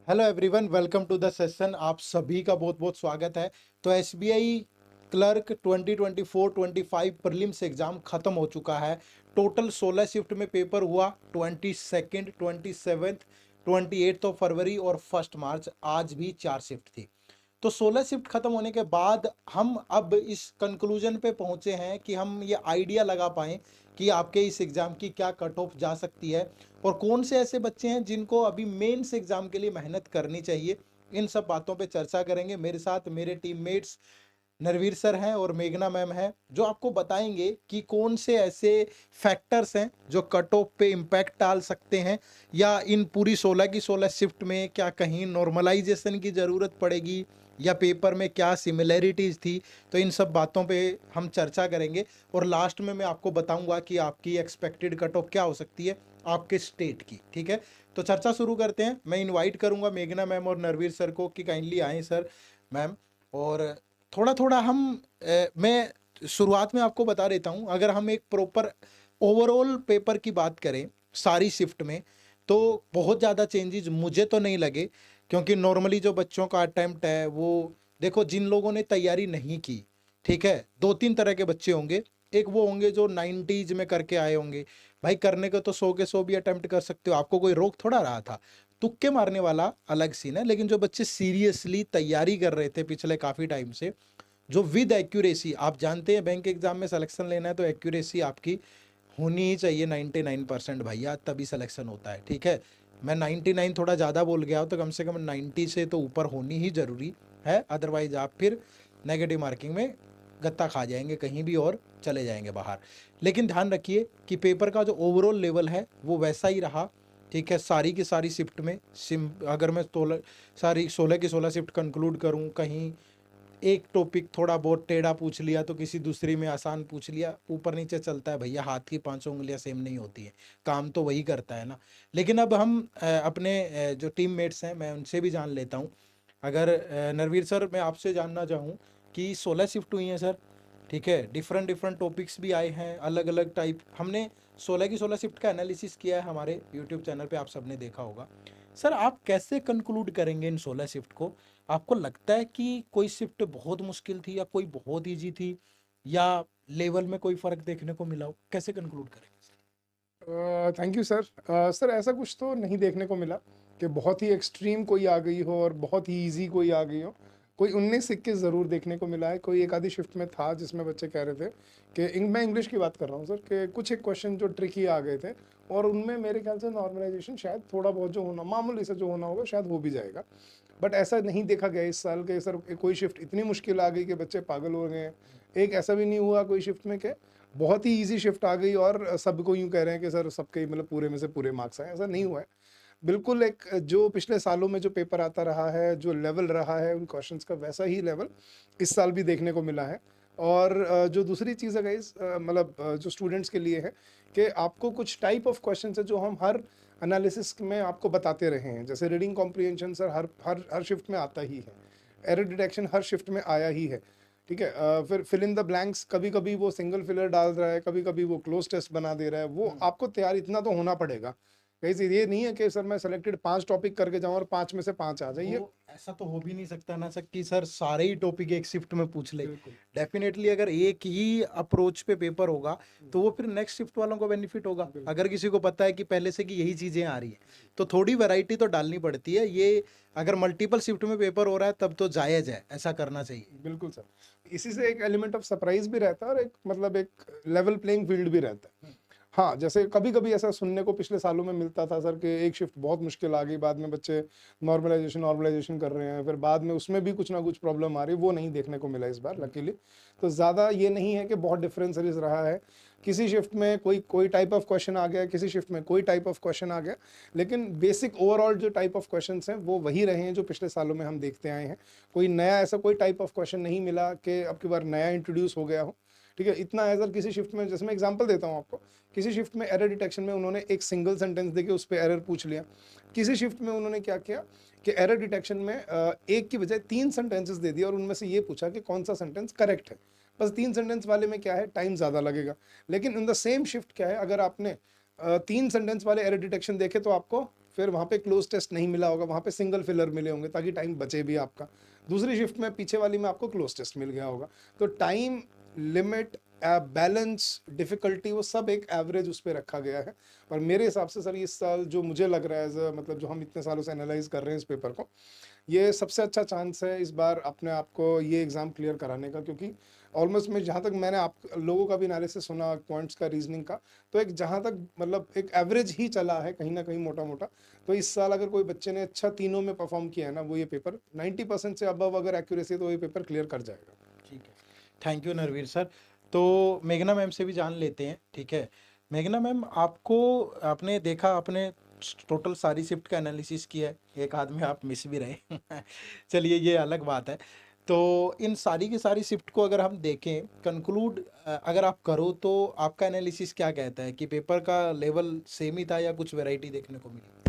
Hello everyone, welcome to the session. आप सभी का बहुत बहुत स्वागत है। तो एसबीआई क्लर्क 2024-25 प्रीलिम्स एग्जाम खत्म हो चुका है। टोटल 16 शिफ्ट में पेपर हुआ। 22, 27, 28 फरवरी और 1 मार्च, आज भी 4 शिफ्ट थी। तो 16 शिफ्ट खत्म होने के बाद हम अब इस कंक्लूजन पे पहुंचे हैं कि हम ये आइडिया लगा पाएँ कि आपके इस एग्ज़ाम की क्या कट ऑफ जा सकती है और कौन से ऐसे बच्चे हैं जिनको अभी मेंस एग्ज़ाम के लिए मेहनत करनी चाहिए। इन सब बातों पे चर्चा करेंगे। मेरे साथ मेरे टीममेट्स नरवीर सर हैं और मेघना मैम हैं, जो आपको बताएंगे कि कौन से ऐसे फैक्टर्स हैं जो कट ऑफ पे इम्पैक्ट डाल सकते हैं, या इन पूरी 16 की 16 शिफ्ट में क्या कहीं नॉर्मलाइजेशन की ज़रूरत पड़ेगी, या पेपर में क्या सिमिलैरिटीज़ थी। तो इन सब बातों पे हम चर्चा करेंगे और लास्ट में मैं आपको बताऊंगा कि आपकी एक्सपेक्टेड कट ऑफ क्या हो सकती है आपके स्टेट की। ठीक है, तो चर्चा शुरू करते हैं। मैं इनवाइट करूंगा मेघना मैम और नरवीर सर को कि काइंडली आएँ सर, मैम। और थोड़ा थोड़ा मैं शुरुआत में आपको बता देता हूँ, अगर हम एक प्रॉपर ओवरऑल पेपर की बात करें सारी शिफ्ट में, तो बहुत ज़्यादा चेंजेस मुझे तो नहीं लगे। क्योंकि नॉर्मली जो बच्चों का अटेम्प्ट है वो, देखो, जिन लोगों ने तैयारी नहीं की, ठीक है, दो तीन तरह के बच्चे होंगे। एक वो होंगे जो 90s में करके आए होंगे। भाई, करने को तो 100 के 100 भी अटेम्प्ट कर सकते हो, आपको कोई रोक थोड़ा रहा था। तुक्के मारने वाला अलग सीन है। लेकिन जो बच्चे सीरियसली तैयारी कर रहे थे पिछले काफ़ी टाइम से, जो विद एक्यूरेसी, आप जानते हैं बैंक एग्जाम में सिलेक्शन लेना है तो एक्यूरेसी आपकी होनी ही चाहिए 99% भैया, तभी सिलेक्शन होता है। ठीक है, मैं 99 थोड़ा ज़्यादा बोल गया हूँ, तो कम से कम 90 से तो ऊपर होनी ही ज़रूरी है। अदरवाइज आप फिर नेगेटिव मार्किंग में गत्ता खा जाएंगे कहीं भी और चले जाएंगे बाहर। लेकिन ध्यान रखिए कि पेपर का जो ओवरऑल लेवल है वो वैसा ही रहा। ठीक है, सारी की सारी शिफ्ट में अगर मैं 16 की 16 शिफ्ट कंक्लूड करूँ, कहीं एक टॉपिक थोड़ा बहुत टेढ़ा पूछ लिया तो किसी दूसरी में आसान पूछ लिया, ऊपर नीचे चलता है भैया, हाथ की पांचों उंगलियां सेम नहीं होती हैं, काम तो वही करता है ना। लेकिन अब हम अपने जो टीममेट्स हैं मैं उनसे भी जान लेता हूँ। अगर नरवीर सर, मैं आपसे जानना चाहूँ कि 16 शिफ्ट हुई हैं सर, ठीक है, डिफरेंट डिफरेंट टॉपिक्स भी आए हैं, अलग अलग टाइप। हमने 16 की 16 शिफ्ट का एनालिसिस किया है हमारे यूट्यूब चैनल पे, आप सबने देखा होगा। सर, आप कैसे कंक्लूड करेंगे इन 16 शिफ्ट को? आपको लगता है कि कोई शिफ्ट बहुत मुश्किल थी या कोई बहुत इजी थी, या लेवल में कोई फर्क देखने को मिला हो? कैसे कंक्लूड करेंगे sir? Thank you sir. Sir ऐसा कुछ तो नहीं देखने को मिला कि बहुत ही एक्सट्रीम कोई आ गई हो और बहुत ही इजी कोई आ गई हो। कोई 19-21 ज़रूर देखने को मिला है। कोई एक आधी शिफ्ट में था जिसमें बच्चे कह रहे थे कि मैं इंग्लिश की बात कर रहा हूँ सर, कि कुछ एक क्वेश्चन जो ट्रिकी आ गए थे और उनमें मेरे ख्याल से नॉर्मलाइजेशन शायद थोड़ा बहुत जो होना मामूली से जो होना होगा शायद हो भी जाएगा। बट ऐसा नहीं देखा गया इस साल के सर कोई शिफ्ट इतनी मुश्किल आ गई कि बच्चे पागल हो गए हैं। एक ऐसा भी नहीं हुआ कोई शिफ्ट में कि बहुत ही इजी शिफ्ट आ गई और सबको यूं कह रहे हैं कि सर सबके मतलब पूरे में से पूरे मार्क्स आए। ऐसा नहीं हुआ है। बिल्कुल एक जो पिछले सालों में जो पेपर आता रहा है, जो लेवल रहा है उन क्वेश्चंस का, वैसा ही लेवल इस साल भी देखने को मिला है। और जो दूसरी चीज़ है गाइस, मतलब जो स्टूडेंट्स के लिए है कि आपको कुछ टाइप ऑफ क्वेश्चंस है जो हम हर एनालिसिस में आपको बताते रहे हैं। जैसे रीडिंग कॉम्प्रिहेंशन सर हर हर हर शिफ्ट में आता ही है। एरर डिटेक्शन हर शिफ्ट में आया ही है। ठीक है, फिर फिल इन द ब्लैंक्स कभी कभी वो सिंगल फिलर डाल रहा है, कभी कभी वो क्लोज टेस्ट बना दे रहा है। वो आपको तैयार इतना तो होना पड़ेगा। कहीं से ये नहीं है कि सर मैं सेलेक्टेड 5 टॉपिक करके जाऊं और 5 में से 5 आ जाए। ये वो ऐसा तो हो भी नहीं सकता ना सर कि सर सारे ही टॉपिक एक शिफ्ट में पूछ ले। बिल्कुल। डेफिनेटली अगर एक ही अप्रोच पे पेपर होगा तो वो फिर नेक्स्ट शिफ्ट वालों को बेनिफिट होगा। बिल्कुल। अगर किसी को पता है कि पहले से कि यही चीज़ें आ रही है, तो थोड़ी वैरायटी तो डालनी पड़ती है। ये अगर मल्टीपल शिफ्ट में पेपर हो रहा है तब तो जायज़ है, ऐसा करना चाहिए। बिल्कुल सर। इसी से एक एलिमेंट ऑफ सरप्राइज भी रहता है और एक मतलब एक लेवल प्लेइंग फील्ड भी रहता है। हाँ, जैसे कभी-कभी ऐसा सुनने को पिछले सालों में मिलता था सर कि एक शिफ्ट बहुत मुश्किल आ गई, बाद में बच्चे नॉर्मलाइजेशन कर रहे हैं, फिर बाद में उसमें भी कुछ ना कुछ प्रॉब्लम आ रही है, वो नहीं देखने को मिला इस बार लकीली। तो ज़्यादा ये नहीं है कि बहुत डिफरेंसेस रहा है। किसी शिफ्ट में कोई कोई टाइप ऑफ क्वेश्चन आ गया, किसी शिफ्ट में कोई टाइप ऑफ क्वेश्चन आ गया, लेकिन बेसिक ओवरऑल जो टाइप ऑफ क्वेश्चंस हैं वो वही रहे हैं जो पिछले सालों में हम देखते आए हैं। कोई नया ऐसा कोई टाइप ऑफ क्वेश्चन नहीं मिला कि अब की बार नया इंट्रोड्यूस हो गया हो। ठीक है, इतना है सर किसी शिफ्ट में, जैसे मैं एग्जांपल देता हूँ आपको, किसी शिफ्ट में एरर डिटेक्शन में उन्होंने एक सिंगल सेंटेंस देके उस पर एरर पूछ लिया। किसी शिफ्ट में उन्होंने क्या किया कि एरर डिटेक्शन में एक की बजाय 3 सेंटेंसेस दे दिया और उनमें से ये पूछा कि कौन सा सेंटेंस करेक्ट है। बस 3 सेंटेंस वाले में क्या है, टाइम ज़्यादा लगेगा। लेकिन इन द सेम शिफ्ट क्या है, अगर आपने 3 सेंटेंस वाले एरर डिटेक्शन देखे तो आपको फिर वहाँ पे क्लोज टेस्ट नहीं मिला होगा, वहाँ पे सिंगल फिलर मिले होंगे ताकि टाइम बचे भी आपका। दूसरी शिफ्ट में पीछे वाली में आपको क्लोज टेस्ट मिल गया होगा। तो टाइम लिमिट, बैलेंस, डिफ़िकल्टी, वो सब एक एवरेज उस पे रखा गया है। और मेरे हिसाब से सर इस साल जो मुझे लग रहा है एज़ अ मतलब जो हम इतने सालों से एनालाइज़ कर रहे हैं इस पेपर को, ये सबसे अच्छा चांस है इस बार अपने आप को ये एग्ज़ाम क्लियर कराने का, क्योंकि ऑलमोस्ट मैं जहाँ तक मैंने आप लोगों का भी एनालिसिस सुना पॉइंट्स का, रीजनिंग का, तो एक जहाँ तक मतलब एक एवरेज ही चला है कहीं ना कहीं मोटा-मोटा। तो इस साल अगर कोई बच्चे ने अच्छा तीनों में परफॉर्म किया है ना, वो ये पेपर 90% से अबव अगर एक्यूरेसी है तो ये पेपर क्लियर कर जाएगा। ठीक है, थैंक यू नरवीर सर। तो मेघना मैम से भी जान लेते हैं, ठीक है। मेघना मैम, आपको, आपने देखा, आपने टोटल सारी शिफ्ट का एनालिसिस किया है, एक आध में आप मिस भी रहे चलिए ये अलग बात है। तो इन सारी की सारी शिफ्ट को अगर हम देखें, कंक्लूड अगर आप करो, तो आपका एनालिसिस क्या कहता है कि पेपर का लेवल सेम ही था या कुछ वैरायटी देखने को मिली?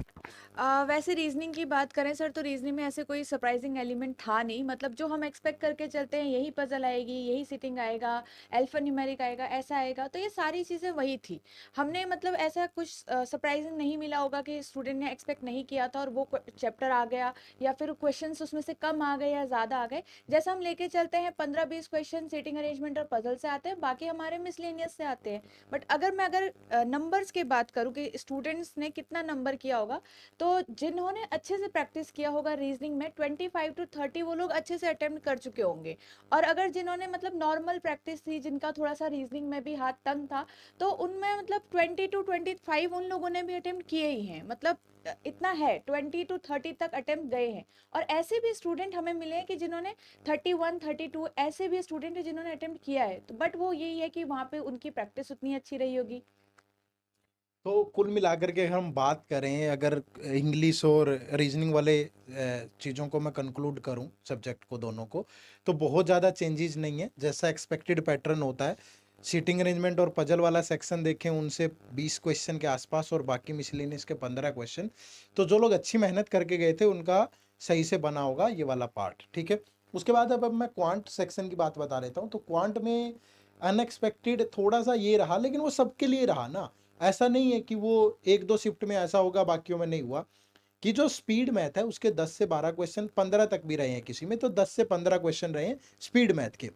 वैसे रीजनिंग की बात करें सर, तो रीजनिंग में ऐसे कोई सरप्राइजिंग एलिमेंट था नहीं। मतलब जो हम एक्सपेक्ट करके चलते हैं, यही पजल आएगी, यही सिटिंग आएगा, अल्फा न्यूमेरिक आएगा, ऐसा आएगा, तो ये सारी चीज़ें वही थी। हमने मतलब ऐसा कुछ सरप्राइजिंग नहीं मिला होगा कि स्टूडेंट ने एक्सपेक्ट नहीं किया था और वो चैप्टर आ गया, या फिर क्वेश्चंस उसमें से कम आ गए या ज़्यादा आ गए। जैसा हम लेके चलते हैं 15-20 क्वेश्चन सिटिंग अरेंजमेंट और पजल से आते हैं, बाकी हमारे मिसलेनियस से आते हैं। बट अगर नंबर्स की बात करूँ कि स्टूडेंट्स ने कितना नंबर किया होगा, तो जिन्होंने अच्छे से प्रैक्टिस किया होगा रीजनिंग में 25 टू 30 वो लोग अच्छे से अटेम्प्ट कर चुके होंगे। और अगर जिन्होंने मतलब नॉर्मल प्रैक्टिस थी, जिनका थोड़ा सा रीजनिंग में भी हाथ तंग था, तो उनमें मतलब 20 टू 25 उन लोगों ने भी अटेम्प्ट किए ही हैं। मतलब इतना है, 20 टू 30 तक अटेम्प्ट गए हैं। और ऐसे भी स्टूडेंट हमें मिले हैं कि जिन्होंने 31 32, ऐसे भी स्टूडेंट है जिन्होंने अटेम्प्ट किया है। तो बट वो यही है कि वहाँ पे उनकी प्रैक्टिस उतनी अच्छी रही होगी। तो कुल मिलाकर के अगर हम बात करें, अगर इंग्लिश और रीजनिंग वाले चीज़ों को मैं कंक्लूड करूं, सब्जेक्ट को दोनों को, तो बहुत ज़्यादा चेंजेस नहीं है, जैसा एक्सपेक्टेड पैटर्न होता है। सीटिंग अरेंजमेंट और पजल वाला सेक्शन देखें, उनसे 20 क्वेश्चन के आसपास और बाकी मिसलेनियस के 15 क्वेश्चन। तो जो लोग अच्छी मेहनत करके गए थे उनका सही से बना होगा ये वाला पार्ट, ठीक है। उसके बाद अब मैं क्वांट सेक्शन की बात बता देता हूँ। तो क्वांट में अनएक्सपेक्टेड थोड़ा सा ये रहा, लेकिन वो सबके लिए रहा ना। ऐसा नहीं है कि वो एक दो शिफ्ट में ऐसा होगा बाकियों में नहीं हुआ। कि जो स्पीड मैथ है उसके 10 से 12 क्वेश्चन, 15 तक भी रहे हैं किसी में, तो 10 से 15 क्वेश्चन रहे हैं स्पीड मैथ के।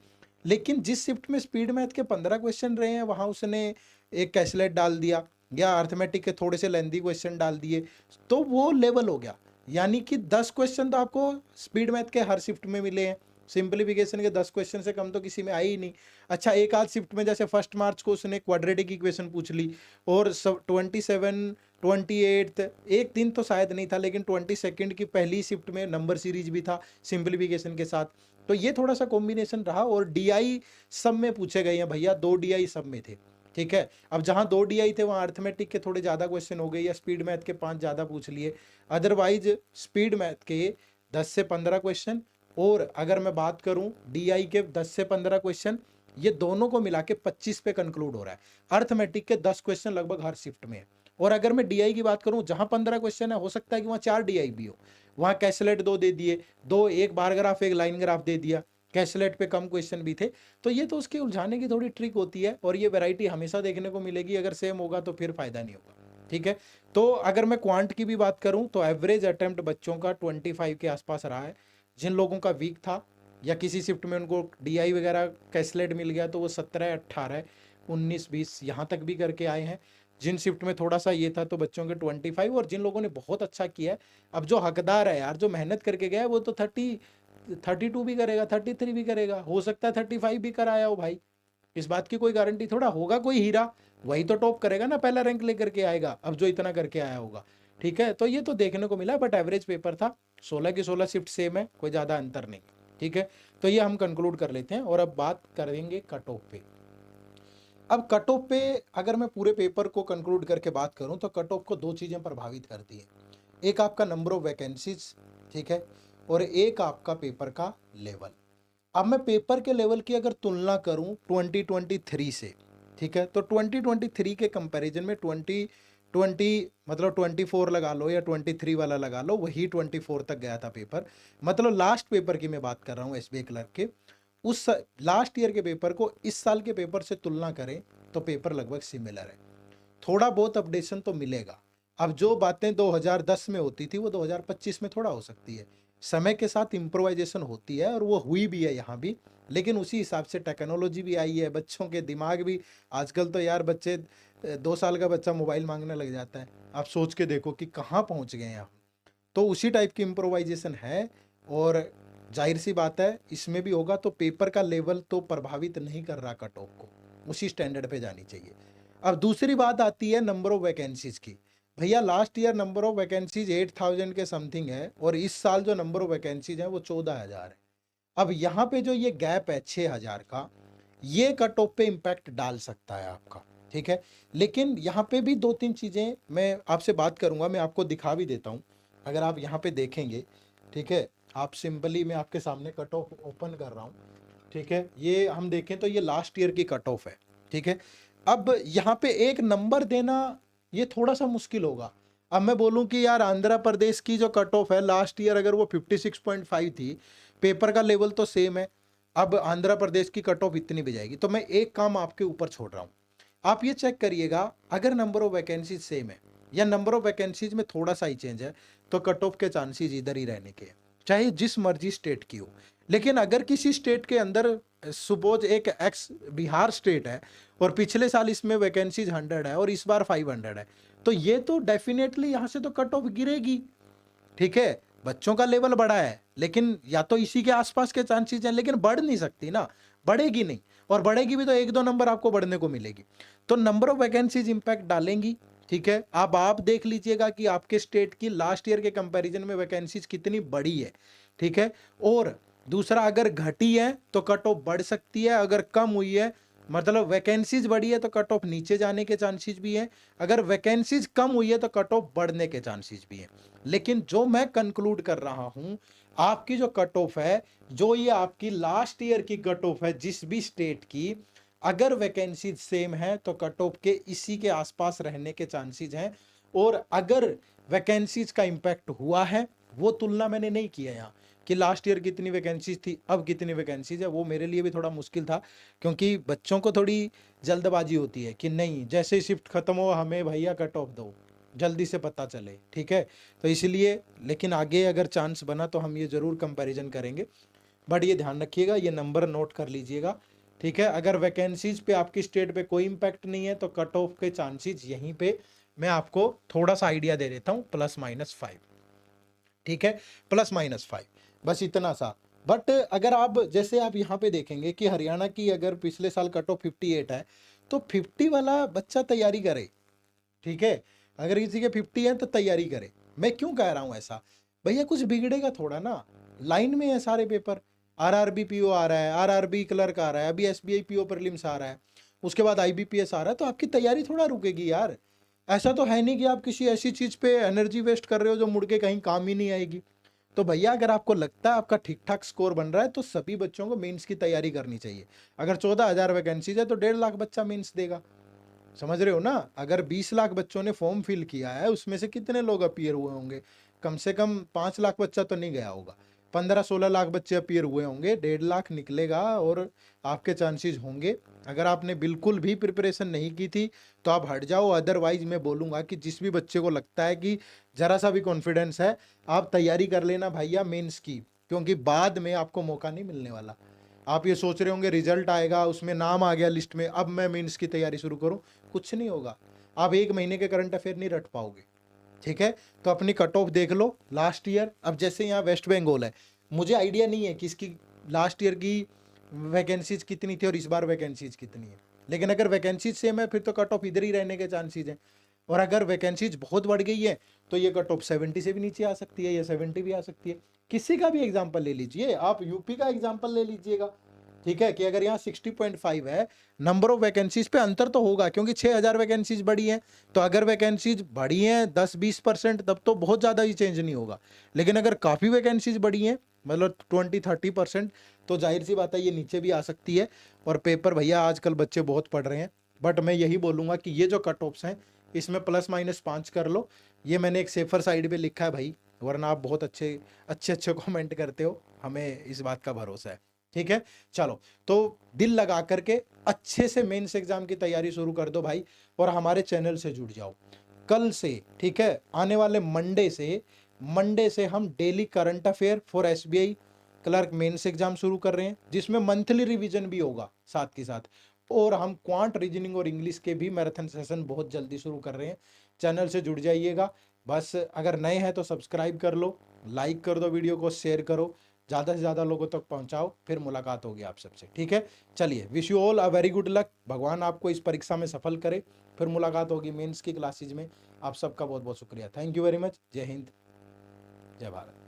लेकिन जिस शिफ्ट में स्पीड मैथ के 15 क्वेश्चन रहे हैं, वहां उसने एक कैशलेट डाल दिया या अर्थमेटिक के थोड़े से लेंदी क्वेश्चन डाल दिए, तो वो लेवल हो गया। यानी कि 10 क्वेश्चन तो आपको स्पीड मैथ के हर शिफ्ट में मिले हैं, सिंप्लीफिकेशन के 10 क्वेश्चन से कम तो किसी में आई ही नहीं। अच्छा, एक आध शिफ्ट में जैसे फर्स्ट मार्च को उसने क्वाड्रेटिक इक्वेशन पूछ ली, और 27 28 एक दिन तो शायद नहीं था, लेकिन 22 की पहली शिफ्ट में नंबर सीरीज भी था सिंप्लीफिकेशन के साथ। तो ये थोड़ा सा कॉम्बिनेशन रहा। और डीआई सब में पूछे गए हैं भैया, 2 डीआई सब में थे, ठीक है। अब जहाँ 2 डीआई थे वहाँ अर्थमेटिक के थोड़े ज़्यादा क्वेश्चन हो गए, या स्पीड मैथ के 5 ज़्यादा पूछ लिए। अदरवाइज स्पीड मैथ के 10 से 15 क्वेश्चन, और अगर मैं बात करूं डीआई के 10 से 15 क्वेश्चन, ये दोनों को मिला के 25 पे कंक्लूड हो रहा है। अर्थमेटिक के 10 क्वेश्चन लगभग हर शिफ्ट में है। और अगर मैं डीआई की बात करूं, जहां 15 क्वेश्चन है, हो सकता है कि वहां 4 डीआई भी हो। वहां कैसलेट 2 दे दिए, दो एक बार ग्राफ एक लाइन ग्राफ दे दिया, कैसलेट पे कम क्वेश्चन भी थे। तो ये तो उसके उलझाने की थोड़ी ट्रिक होती है, और ये वैरायटी हमेशा देखने को मिलेगी। अगर सेम होगा तो फिर फायदा नहीं होगा, ठीक है। तो अगर मैं क्वांट की भी बात करूं, तो एवरेज अटेम्प्ट बच्चों का 25 के आसपास रहा है। जिन लोगों का वीक था या किसी शिफ्ट में उनको डीआई वगैरह कैसलेट मिल गया, तो वो 17 18 19 20 यहाँ तक भी करके आए हैं। जिन शिफ्ट में थोड़ा सा ये था, तो बच्चों के 25। और जिन लोगों ने बहुत अच्छा किया है, अब जो हकदार है यार, जो मेहनत करके गया है, वो तो 32 भी करेगा, 33 भी करेगा, हो सकता है 35 भी कराया हो भाई। इस बात की कोई गारंटी थोड़ा होगा। कोई हीरा वही तो टॉप करेगा ना, पहला रैंक लेकर के आएगा, अब जो इतना करके आया होगा, ठीक है। तो ये तो देखने को मिला, बट एवरेज पेपर था। 16 की 16 शिफ्ट सेम है, कोई ज़्यादा अंतर नहीं, ठीक है। तो ये हम कंक्लूड कर लेते हैं, और अब बात करेंगे कट ऑफ पे। अब कट ऑफ पे अगर मैं पूरे पेपर को कंक्लूड करके बात करूं, तो कट ऑफ को दो चीज़ें प्रभावित करती है। एक आपका नंबर ऑफ वैकेंसीज, ठीक है, और एक आपका पेपर का लेवल। अब मैं पेपर के लेवल की अगर तुलना करूं 2023 से, ठीक है, तो 2023 के कंपैरिजन में 2020 मतलब 24 लगा लो या 23 वाला लगा लो, वही 24 तक गया था पेपर। मतलब लास्ट पेपर की मैं बात कर रहा हूँ एसबीआई क्लर्क के। उस लास्ट ईयर के पेपर को इस साल के पेपर से तुलना करें, तो पेपर लगभग सिमिलर है। थोड़ा बहुत अपडेशन तो मिलेगा, अब जो बातें 2010 में होती थी वो 2025 में थोड़ा हो सकती है। समय के साथ इम्प्रोवाइजेशन होती है और वो हुई भी है यहाँ भी, लेकिन उसी हिसाब से टेक्नोलॉजी भी आई है, बच्चों के दिमाग भी। आजकल तो यार बच्चे 2 साल का बच्चा मोबाइल मांगने लग जाता है। आप सोच के देखो कि कहाँ पहुँच गए हैं आप। तो उसी टाइप की इम्प्रोवाइजेशन है और जाहिर सी बात है इसमें भी होगा, तो पेपर का लेवल तो प्रभावित नहीं कर रहा कट ऑफ को, उसी स्टैंडर्ड पे जानी चाहिए। अब दूसरी बात आती है नंबर ऑफ वैकेंसीज की। भैया last year number of vacancies 8000 के समथिंग है और इस साल जो नंबर ऑफ वैकेंसीज है वो 14000 है। अब यहाँ पे जो ये गैप है 6000 का, ये कट ऑफ पे इम्पैक्ट डाल सकता है आपका, ठीक है। लेकिन यहाँ पे भी 2-3 चीज़ें मैं आपसे बात करूँगा, मैं आपको दिखा भी देता हूँ। अगर आप यहाँ पे देखेंगे, ठीक है, आप सिंपली मैं आपके सामने कट ऑफ ओपन कर रहा हूँ, ठीक है। ये हम देखें तो ये लास्ट ईयर की कट ऑफ है, ठीक है। अब यहाँ पे एक नंबर देना ये थोड़ा सा मुश्किल होगा। अब मैं बोलूँ कि यार आंध्र प्रदेश की जो कट ऑफ है लास्ट ईयर अगर वो 56.5 थी, पेपर का लेवल तो सेम है, अब आंध्र प्रदेश की कट ऑफ इतनी भी जाएगी। तो मैं एक काम आपके ऊपर छोड़ रहा हूँ, आप ये चेक करिएगा अगर नंबर ऑफ वैकेंसीज सेम है या नंबर ऑफ वैकेंसीज में थोड़ा सा ही चेंज है, तो कट ऑफ के चांसेस इधर ही रहने के हैं, चाहे जिस मर्जी स्टेट की हो। लेकिन अगर किसी स्टेट के अंदर सपोज एक एक्स बिहार स्टेट है और पिछले साल इसमें वैकेंसीज 100 है और इस बार 500 है, तो ये तो डेफिनेटली यहाँ से तो कट ऑफ गिरेगी, ठीक है। बच्चों का लेवल बढ़ा है लेकिन या तो इसी के आसपास के चांसेस हैं, लेकिन बढ़ नहीं सकती ना, बढ़ेगी नहीं, और बढ़ेगी भी तो 1-2 नंबर आपको बढ़ने को मिलेगी। तो नंबर ऑफ वैकेंसीज इंपैक्ट डालेंगी, ठीक है। अब आप देख लीजिएगा कि आपके स्टेट की लास्ट ईयर के कंपैरिजन में वैकेंसीज कितनी बढ़ी है, ठीक है। और दूसरा, अगर घटी है तो कट ऑफ बढ़ सकती है, अगर कम हुई है मतलब वैकेंसीज बढ़ी है तो कट ऑफ नीचे जाने के चांसेस भी हैं, अगर वैकेंसीज कम हुई है तो कट ऑफ बढ़ने के चांसेस भी हैं। लेकिन जो मैं कंक्लूड कर रहा हूं, आपकी जो कट ऑफ है, जो ये आपकी लास्ट ईयर की कट ऑफ है जिस भी स्टेट की, अगर वैकेंसीज सेम है तो कट ऑफ के इसी के आसपास रहने के चांसेस हैं। और अगर वैकेंसीज का इम्पैक्ट हुआ है, वो तुलना मैंने नहीं किया यहाँ कि लास्ट ईयर कितनी वैकेंसीज थी अब कितनी वैकेंसीज है, वो मेरे लिए भी थोड़ा मुश्किल था, क्योंकि बच्चों को थोड़ी जल्दबाजी होती है कि नहीं जैसे ही शिफ्ट खत्म हो हमें भैया कट ऑफ दो, जल्दी से पता चले, ठीक है। तो इसलिए, लेकिन आगे अगर चांस बना तो हम ये ज़रूर कंपैरिजन करेंगे। बट ये ध्यान रखिएगा, ये नंबर नोट कर लीजिएगा, ठीक है। अगर वैकेंसीज पे आपकी स्टेट पे कोई इम्पैक्ट नहीं है तो कट ऑफ के चांसेस यहीं पे मैं आपको थोड़ा सा आइडिया दे देता हूँ, +-5, ठीक है, +-5, बस इतना सा। बट अगर आप जैसे आप यहाँ पे देखेंगे कि हरियाणा की अगर पिछले साल कट ऑफ 58 है, तो 50 वाला बच्चा तैयारी करे, ठीक है। अगर किसी के 50 है तो तैयारी करे। मैं क्यों कह रहा हूँ ऐसा, भैया कुछ बिगड़ेगा थोड़ा ना, लाइन में है सारे पेपर, आरआरबी पीओ आ रहा है, आरआरबी क्लर्क आ रहा है, अभी एसबीआई पीओ प्रीलिम्स आ रहा है, उसके बाद आईबीपीएस आ रहा है, तो आपकी तैयारी थोड़ा रुकेगी यार। ऐसा तो है नहीं कि आप किसी ऐसी चीज़ पे एनर्जी वेस्ट कर रहे हो जो मुड़ के कहीं काम ही नहीं आएगी। तो भैया अगर आपको लगता है आपका ठीक ठाक स्कोर बन रहा है तो सभी बच्चों को मेंस की तैयारी करनी चाहिए। अगर 14,000 वैकेंसीज है तो 1.5 लाख बच्चा मेंस देगा, समझ रहे हो ना। अगर 20 लाख बच्चों ने फॉर्म फिल किया है, उसमें से कितने लोग अपीयर हुए होंगे, कम से कम 5 लाख बच्चा तो नहीं गया होगा, 15-16 लाख बच्चे अपीयर हुए होंगे, 1.5 लाख निकलेगा और आपके चांसेस होंगे। अगर आपने बिल्कुल भी प्रिपरेशन नहीं की थी तो आप हट जाओ, अदरवाइज मैं बोलूँगा कि जिस भी बच्चे को लगता है कि ज़रा सा भी कॉन्फिडेंस है, आप तैयारी कर लेना भैया मेंस की, क्योंकि बाद में आपको मौका नहीं मिलने वाला। आप ये सोच रहे होंगे रिजल्ट आएगा उसमें नाम आ गया लिस्ट में, अब मैं मेंस की तैयारी शुरू करूं, कुछ नहीं होगा। आप 1 महीने के करंट अफेयर नहीं रट पाओगे, ठीक है। तो अपनी कट ऑफ देख लो लास्ट ईयर। अब जैसे यहाँ वेस्ट बंगाल है, मुझे आइडिया नहीं है कि इसकी लास्ट ईयर की वैकेंसीज कितनी थी और इस बार वैकेंसीज कितनी है, लेकिन अगर वैकेंसीज सेम है फिर तो कट ऑफ इधर ही रहने के चांसेज हैं। और अगर वैकेंसीज बहुत बढ़ गई है तो ये कट ऑफ 70 से भी नीचे आ सकती है या 70 भी आ सकती है। किसी का भी एग्जाम्पल ले लीजिए, आप यूपी का एग्जाम्पल ले लीजिएगा, ठीक है, कि अगर यहाँ 60.5 है, नंबर ऑफ वैकेंसीज पे अंतर तो होगा क्योंकि 6000 वैकेंसीज बढ़ी हैं, तो अगर वैकेंसीज बढ़ी हैं 10-20% तब तो बहुत ज़्यादा ही चेंज नहीं होगा। लेकिन अगर काफ़ी वैकेंसीज बढ़ी हैं मतलब 20-30%, तो जाहिर सी बात है ये नीचे भी आ सकती है। और पेपर भैया आजकल बच्चे बहुत पढ़ रहे हैं, बट मैं यही बोलूँगा कि ये जो कट ऑफ्स हैं इसमें +-5 कर लो। ये मैंने एक सेफर साइड पे लिखा है भाई, वरना आप बहुत अच्छे कमेंट करते हो, हमें इस बात का भरोसा है, ठीक है। चलो, तो दिल लगा करके अच्छे से मेंस एग्जाम की तैयारी शुरू कर दो भाई, और हमारे चैनल से जुड़ जाओ। कल से, ठीक है, आने वाले मंडे से हम daily current affair for SBI clerk mains exam शुरू कर रहे हैं, जिसमें मंथली रिवीजन भी होगा साथ के साथ। और हम क्वांट, रीजनिंग और इंग्लिश के भी मैराथन सेशन बहुत जल्दी शुरू कर रहे हैं। चैनल से जुड़ जाइएगा। बस अगर नए हैं तो सब्सक्राइब कर लो, लाइक कर दो, वीडियो को शेयर करो, ज़्यादा से ज़्यादा लोगों तक पहुंचाओ। फिर मुलाकात होगी आप सबसे, ठीक है। चलिए, wish you all a very good luck. भगवान आपको इस परीक्षा में सफल करे। फिर मुलाकात होगी मेंस की क्लासेज में। आप सबका बहुत बहुत शुक्रिया। Thank you very much. जय हिंद, जय भारत।